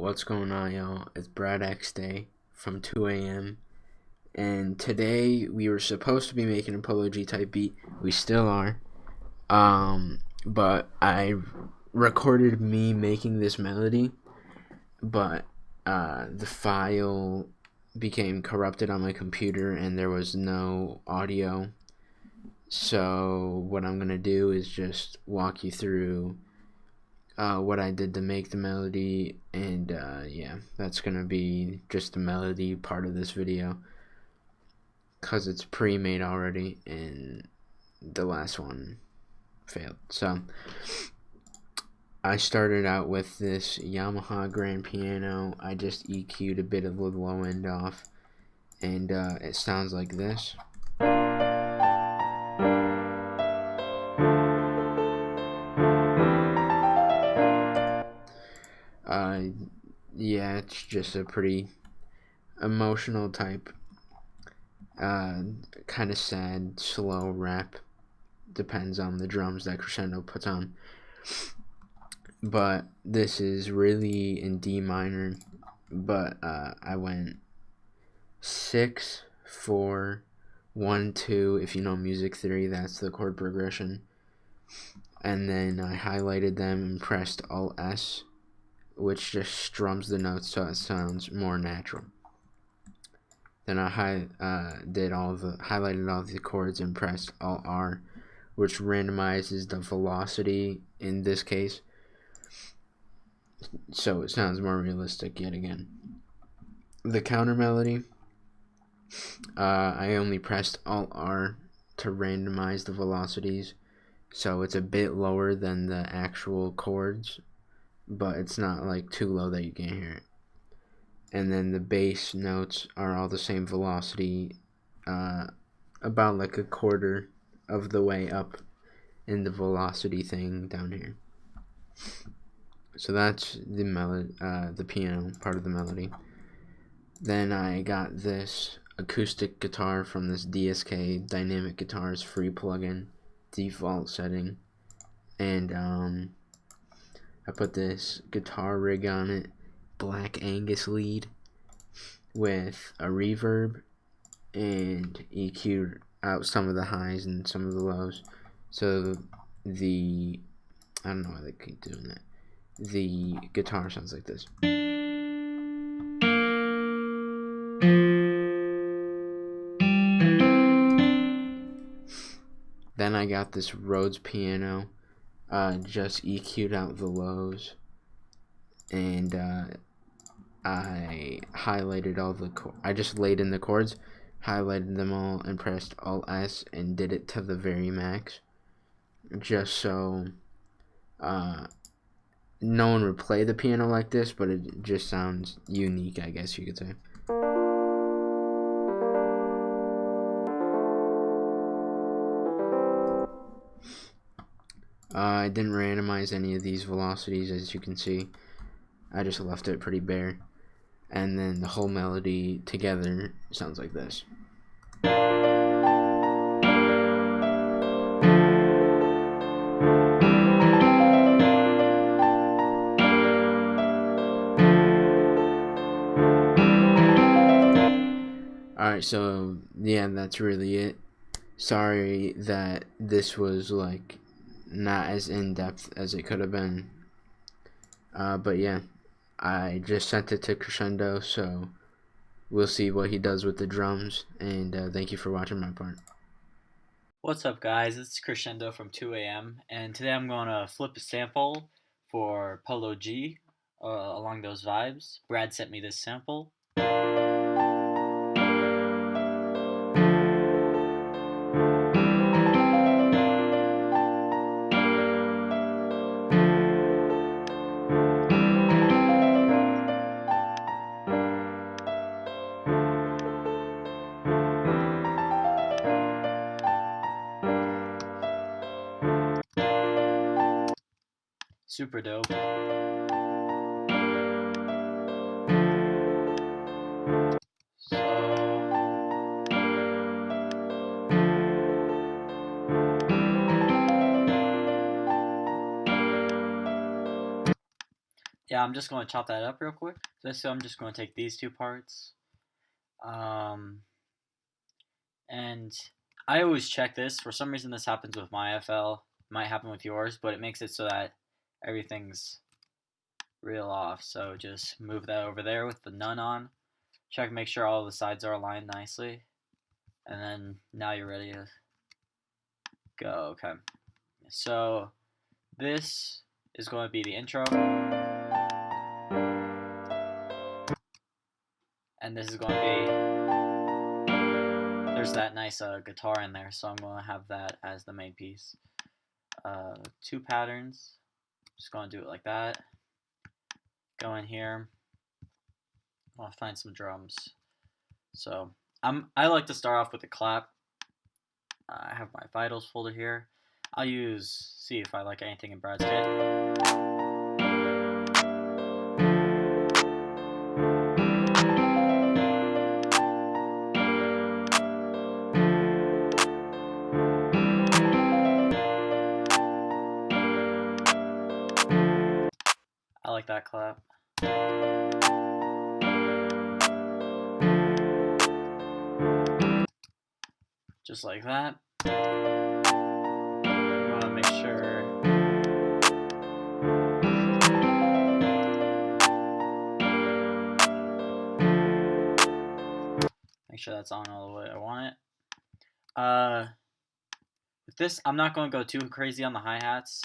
What's going on, y'all? It's Brad X Day from 2 a.m. And today we were supposed to be making a Polo G type beat. We still are. But I recorded me making this melody, but the file became corrupted on my computer and there was no audio. So what I'm gonna do is just walk you through what I did to make the melody, and yeah, that's gonna be just the melody part of this video because it's pre-made already and the last one failed. So I started out with this Yamaha grand piano. I just EQ'd a bit of the low end off, and it sounds like this. Yeah, it's just a pretty emotional type, kind of sad, slow rap. Depends on the drums that Crescendo puts on. But this is really in D minor, but I went 6, 4, 1, 2. If you know music theory, that's the chord progression. And then I highlighted them and pressed Alt S, which just strums the notes so it sounds more natural. Then I highlighted all the chords and pressed Alt R, which randomizes the velocity in this case, so it sounds more realistic yet again. The counter melody, I only pressed Alt R to randomize the velocities, so it's a bit lower than the actual chords, but it's not like too low that you can't hear it. And then the bass notes are all the same velocity, about like a quarter of the way up in the velocity thing down here. So that's the melody, the piano part of the melody. Then I got this acoustic guitar from this DSK Dynamic Guitars free plugin, default setting, and I put this guitar rig on it, Black Angus lead with a reverb, and EQ'd out some of the highs and some of the lows. So I don't know why they keep doing that. The guitar sounds like this. Then I got this Rhodes piano, just EQ'd out the lows, and I highlighted all the I just laid in the chords, highlighted them all, and pressed Alt S and did it to the very max, just so no one would play the piano like this, but it just sounds unique, I guess you could say. I didn't randomize any of these velocities, as you can see. I just left it pretty bare. And then the whole melody together sounds like this. Alright, so yeah, that's really it. Sorry that this was like not as in-depth as it could have been. But yeah, I just sent it to Crescendo, so we'll see what he does with the drums, and thank you for watching my part. What's up, guys? It's Crescendo from 2 a.m. and today I'm going to flip a sample for Polo G along those vibes. Brad sent me this sample. Super dope. yeah, I'm just going to chop that up real quick. So I'm just going to take these two parts. And I always check this. For some reason, this happens with my FL. It might happen with yours, but it makes it so that everything's real off. So just move that over there with the none on. Check, make sure all the sides are aligned nicely. And then now you're ready to go. Okay. So this is going to be the intro. And this is going to be, there's that nice guitar in there. So I'm going to have that as the main piece. Two patterns. Just going to do it like that. Go in here. I'll find some drums. So I like to start off with a clap. I have my vitals folder here. I'll see if I like anything in Brad's kit. I like that clap. Just like that. You want to make sure. Make sure that's on all the way I want it. With this, I'm not going to go too crazy on the hi-hats.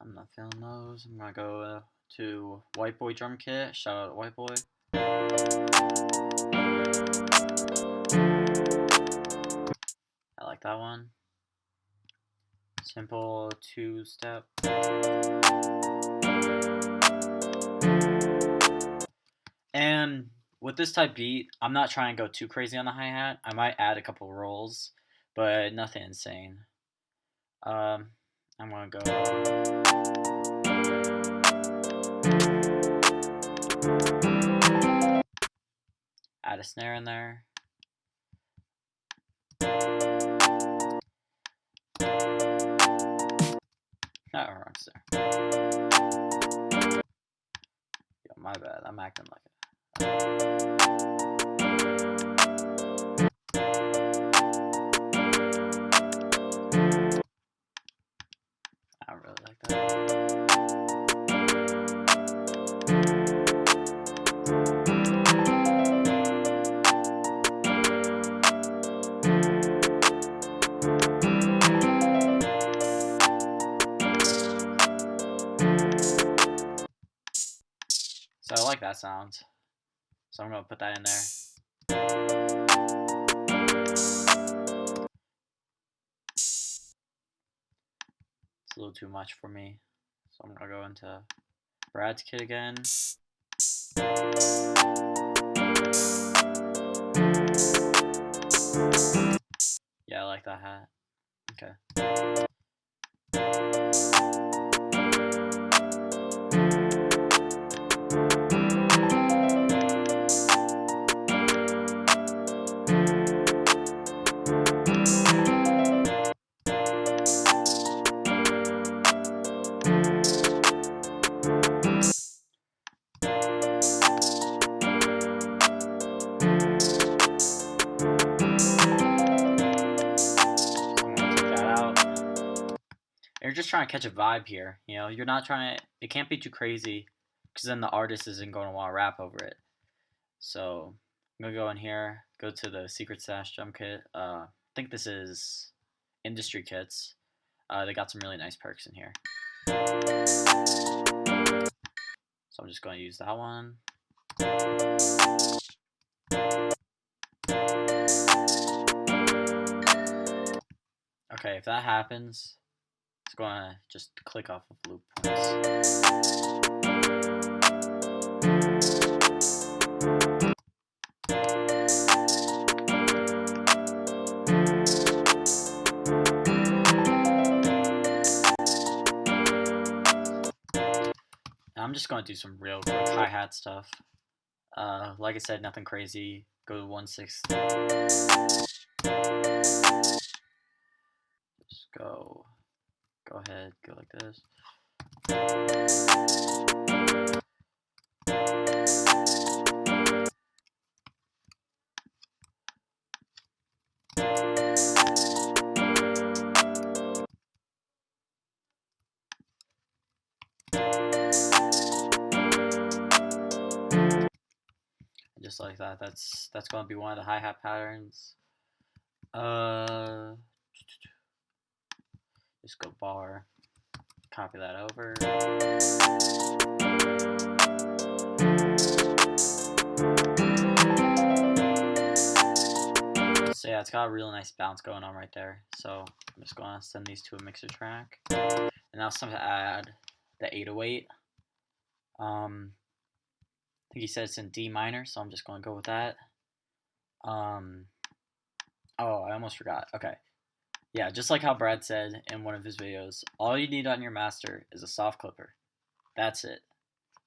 I'm not feeling those. I'm going to go to White Boy drum kit. Shout out to White Boy. I like that one. Simple two-step. And with this type beat, I'm not trying to go too crazy on the hi-hat. I might add a couple rolls, but nothing insane. I'm going to go. Add a snare in there. Not a wrong snare. Yo, my bad. I'm acting like it. I don't really like that. So I like that sound. So I'm going to put that in there. It's a little too much for me. So I'm going to go into Brad's kit again. Yeah, I like that hat. Okay. You're just trying to catch a vibe here. You know, you're not trying to. It can't be too crazy, because then the artist isn't going to want to rap over it. So I'm gonna go in here, go to the Secret Stash drum kit. I think this is Industry Kits. They got some really nice perks in here. So I'm just going to use that one. Okay, if that happens, it's going to just click off of loop points. I'm just going to do some real quick hi-hat stuff. Like I said, nothing crazy. Go to 1/6. Just go ahead, go like this. Just like that. That's going to be one of the hi-hat patterns. Just go bar, copy that over. So yeah, it's got a really nice bounce going on right there. So I'm just going to send these to a mixer track. And now it's time to add the 808. I think he said it's in D minor, so I'm just going to go with that. Oh, I almost forgot. Okay. Yeah, just like how Brad said in one of his videos, all you need on your master is a soft clipper. That's it.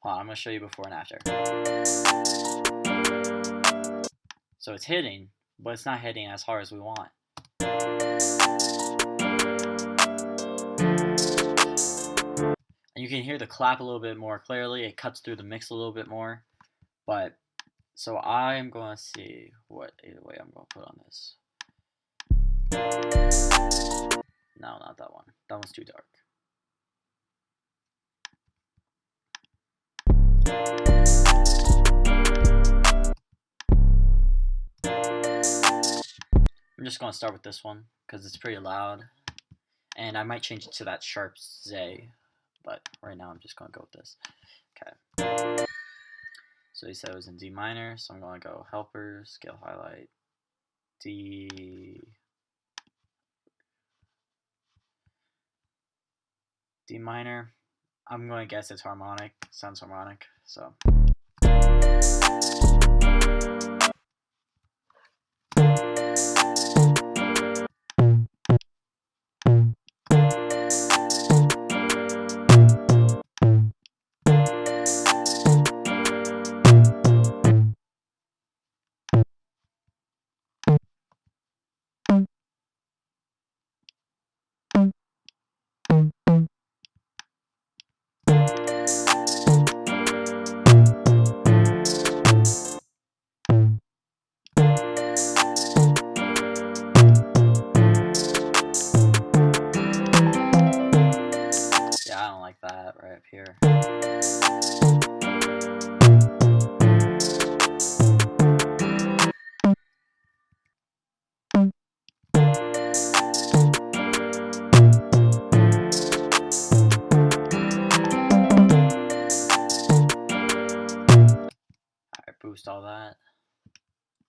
Hold on, I'm going to show you before and after. So it's hitting, but it's not hitting as hard as we want. And you can hear the clap a little bit more clearly. It cuts through the mix a little bit more. But, so I'm going to see what 808 I'm going to put on this. No, not that one. That one's too dark. I'm just going to start with this one because it's pretty loud. And I might change it to that sharp Z, but right now I'm just going to go with this. Okay. So he said it was in D minor, so I'm going to go helper, scale highlight, D minor. I'm going to guess it's harmonic. Sounds harmonic, so. Yeah, I don't like that right up here. Alright, boost all that.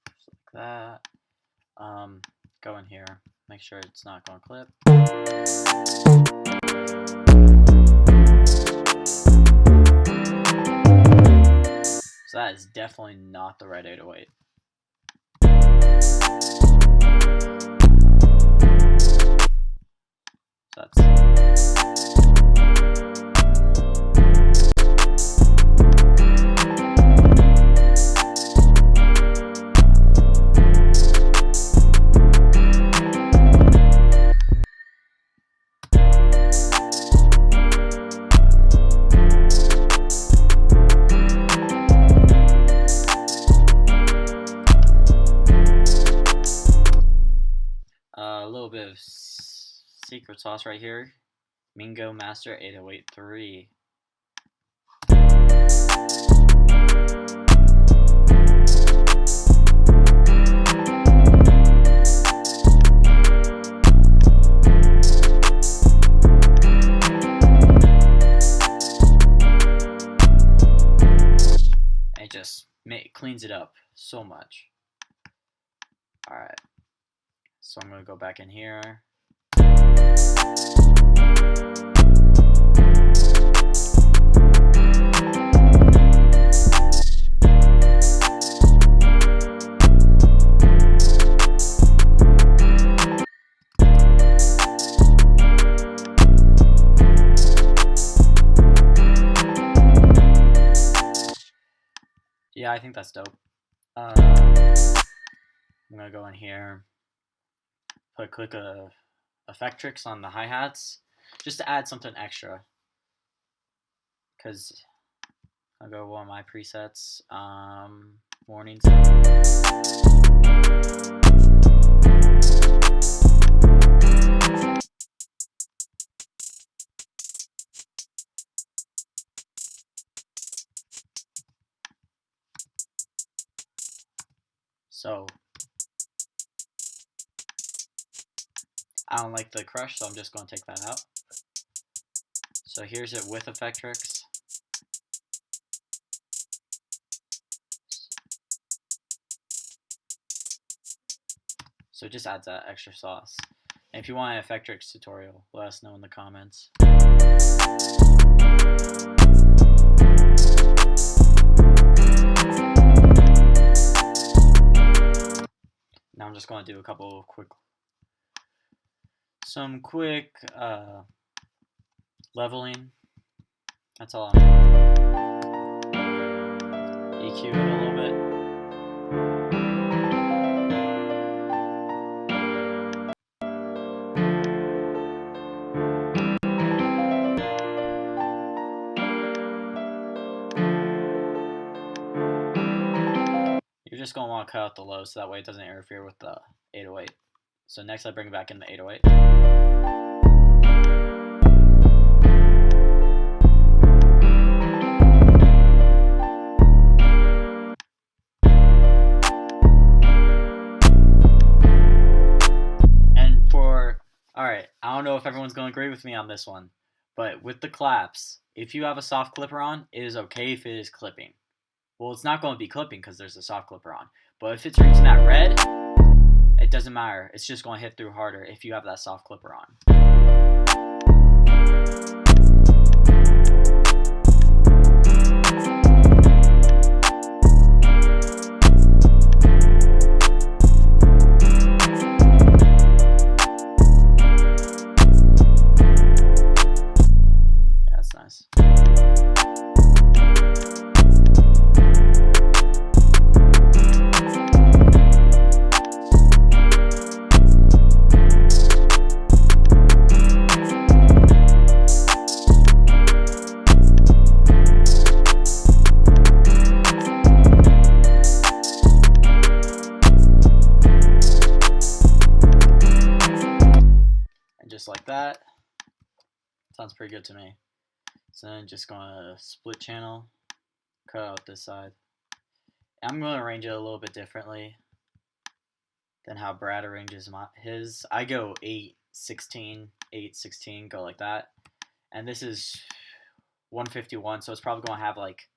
Just like that. Go in here. Make sure it's not going to clip. So that is definitely not the right 808. So that's... a little bit of secret sauce right here. Mingo Master 8083. It just cleans it up so much. Alright. So I'm going to go back in here. Yeah, I think that's dope. I'm going to go in here, click a Effectrix on the hi-hats, just to add something extra. Because I'll go one of my presets. Warning sound. So I don't like the crush, so I'm just going to take that out. So here's it with Effectrix. So it just adds that extra sauce. And if you want an Effectrix tutorial, let us know in the comments. Now I'm just going to do a couple of some quick leveling. That's all. EQ it a little bit. You're just going to want to cut out the low so that way it doesn't interfere with the 808. So next I bring back in the 808. And alright, I don't know if everyone's going to agree with me on this one, but with the claps, if you have a soft clipper on, it is okay if it is clipping. Well, it's not going to be clipping because there's a soft clipper on. But if it's reaching that red, it doesn't matter. It's just going to hit through harder if you have that soft clipper on. Yeah, that's nice. Just like that. Sounds pretty good to me. So then just gonna split channel, cut out this side. I'm gonna arrange it a little bit differently than how Brad arranges his. I go 8-16, 8-16, go like that. And this is 151, so it's probably gonna have like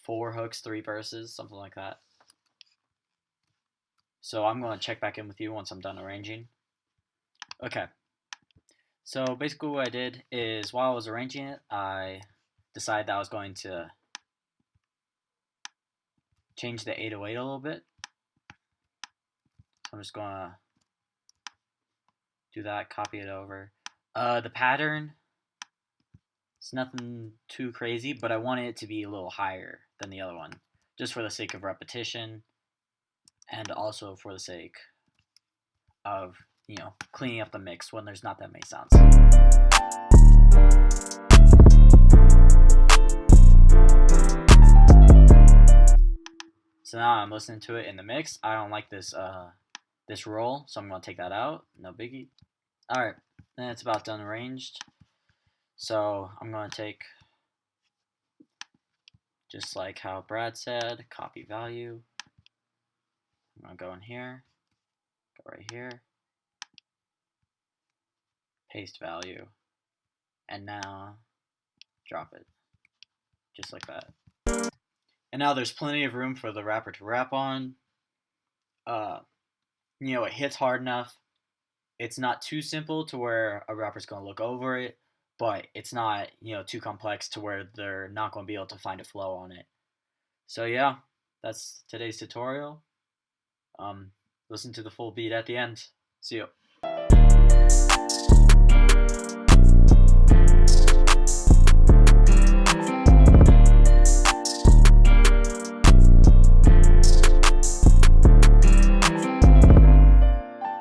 4 hooks, 3 verses, something like that. So I'm gonna check back in with you once I'm done arranging. Okay. So basically what I did is while I was arranging it, I decided that I was going to change the 808 a little bit. So I'm just going to do that, copy it over. The pattern, it's nothing too crazy, but I wanted it to be a little higher than the other one, just for the sake of repetition and also for the sake of, you know, cleaning up the mix when there's not that many sounds. So now I'm listening to it in the mix. I don't like this this roll, so I'm gonna take that out. No biggie. All right, then it's about done arranged. So I'm gonna take, just like how Brad said, copy value. I'm gonna go in here, go right here, paste value, and now drop it, just like that. And now there's plenty of room for the rapper to rap on. You know, it hits hard enough. It's not too simple to where a rapper's gonna look over it, but it's not, you know, too complex to where they're not gonna be able to find a flow on it. So yeah, that's today's tutorial. Listen to the full beat at the end. See you.